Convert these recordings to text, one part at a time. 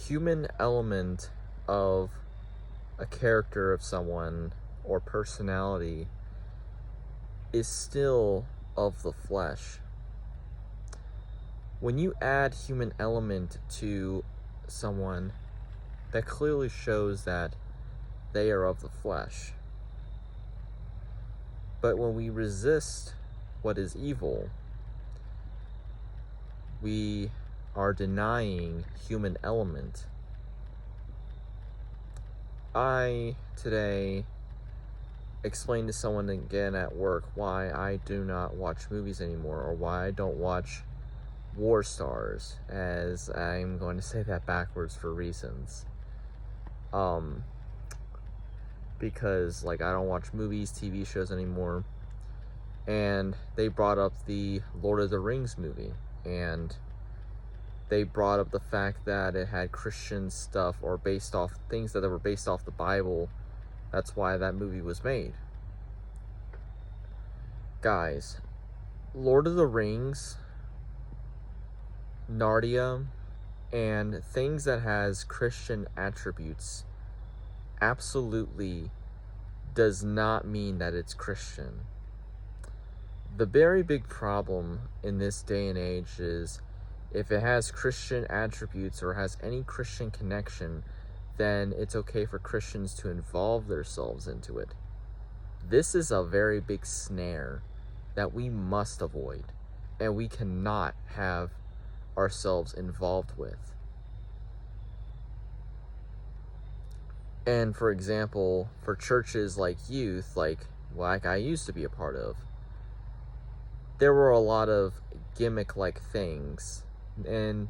human element of a character of someone or personality is still of the flesh. When you add human element to someone, that clearly shows that they are of the flesh. But when we resist what is evil, we are denying human element. I today explained to someone again at work why I do not watch movies anymore, or why I don't watch War Stars, as I'm going to say that backwards for reasons. Because I don't watch movies, TV shows anymore, and they brought up the Lord of the Rings movie, and they brought up the fact that it had Christian stuff, or based off things that were based off the Bible. That's why that movie was made. Guys, Lord of the Rings, Narnia, and things that has Christian attributes absolutely does not mean that it's Christian. The very big problem in this day and age is if it has Christian attributes or has any Christian connection, then it's okay for Christians to involve themselves into it. This is a very big snare that we must avoid, and we cannot have ourselves involved with. And for example, for churches like youth, like I used to be a part of, there were a lot of gimmick-like things, and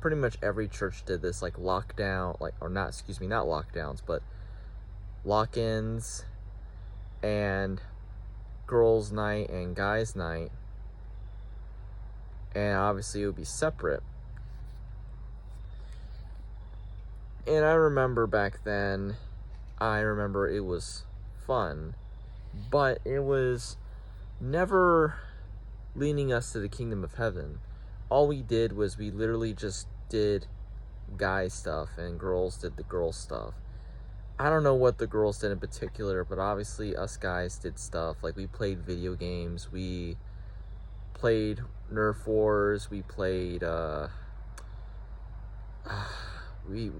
pretty much every church did this, not lockdowns, but lock-ins and girls' night and guys' night, and obviously it would be separate. And I remember back then, it was fun, but it was never leading us to the kingdom of heaven. All we did was we literally just did guy stuff, and girls did the girl stuff. I don't know what the girls did in particular, but obviously us guys did stuff. Like, we played video games, we played Nerf Wars, we played, we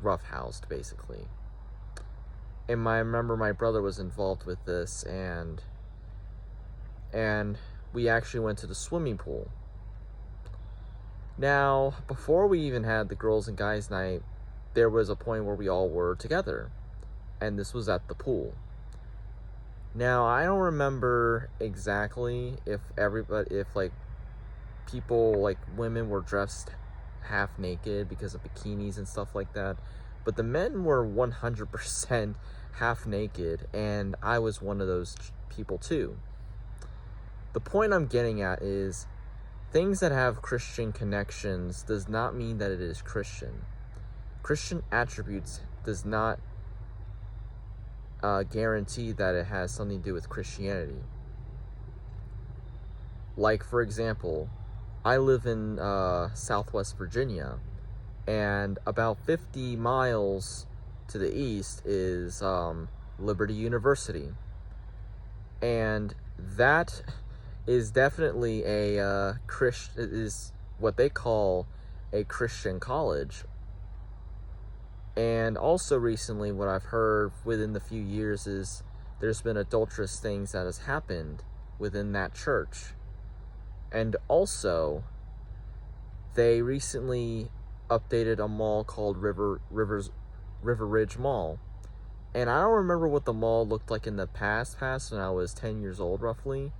roughhoused, basically. And I remember my brother was involved with this, and we actually went to the swimming pool. Now, before we even had the girls and guys night, there was a point where we all were together, and this was at the pool. Now, I don't remember exactly if people, women were dressed half naked because of bikinis and stuff like that, but the men were 100% half naked, and I was one of those people too. The point I'm getting at is, things that have Christian connections does not mean that it is Christian. Christian attributes does not guarantee that it has something to do with Christianity. Like, for example, I live in Southwest Virginia, and about 50 miles to the east is Liberty University. And that is definitely is what they call a Christian college. And also recently, what I've heard within the few years is there's been adulterous things that has happened within that church. And also, they recently updated a mall called River Ridge Mall. And I don't remember what the mall looked like in the past when I was 10 years old, roughly.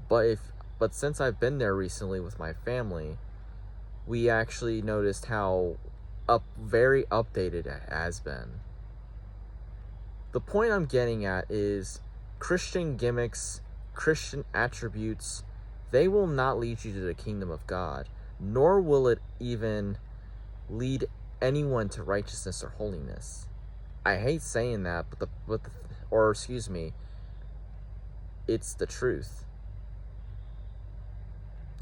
But since I've been there recently with my family, we actually noticed how very updated it has been. The point I'm getting at is Christian gimmicks, Christian attributes, they will not lead you to the kingdom of God, nor will it even lead anyone to righteousness or holiness. I hate saying that, it's the truth.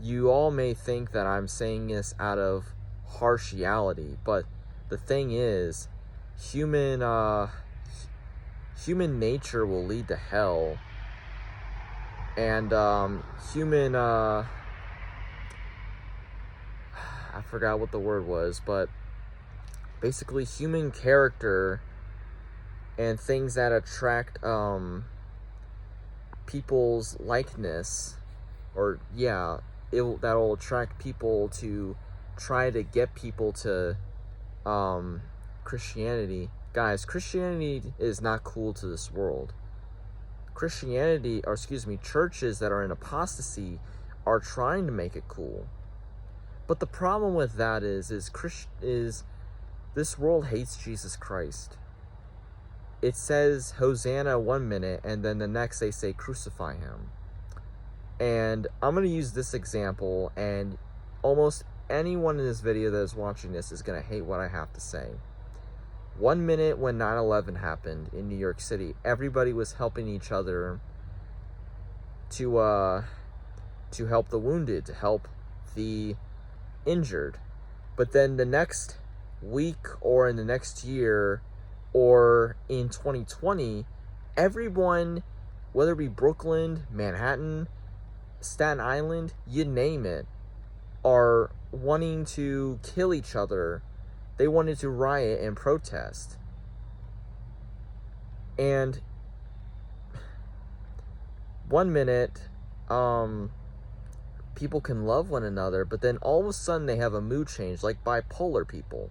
You all may think that I'm saying this out of partiality, but the thing is, human nature will lead to hell, and human I forgot what the word was, but basically human character and things that attract people's likeness, or that'll attract people to try to get people to Christianity. Guys, Christianity is not cool to this world. Churches that are in apostasy are trying to make it cool. But the problem with that is this world hates Jesus Christ. It says Hosanna one minute, and then the next they say crucify him. And I'm going to use this example, and almost anyone in this video that is watching this is going to hate what I have to say. 1 minute when 9/11 happened in New York City, everybody was helping each other to help the wounded, to help the injured. But then the next week, or in the next year, or in 2020, everyone, whether it be Brooklyn, Manhattan, Staten Island, you name it, are wanting to kill each other. They wanted to riot and protest. And 1 minute, people can love one another, but then all of a sudden they have a mood change, like bipolar people.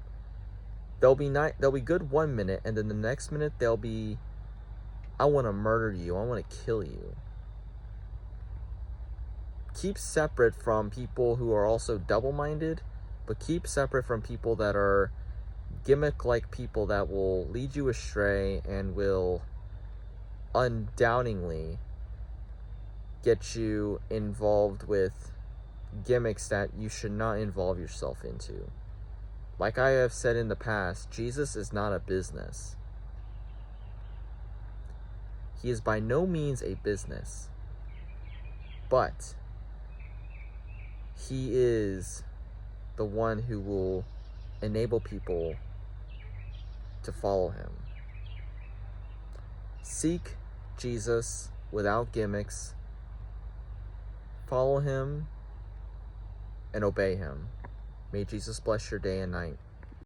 They'll be good 1 minute, and then the next minute they'll be, I want to murder you, I want to kill you. Keep separate from people who are also double-minded, but keep separate from people that are gimmick-like people that will lead you astray and will undoubtedly get you involved with gimmicks that you should not involve yourself into. Like I have said in the past, Jesus is not a business. He is by no means a business, but he is the one who will enable people to follow him. Seek Jesus without gimmicks. Follow him and obey him. May Jesus bless your day and night.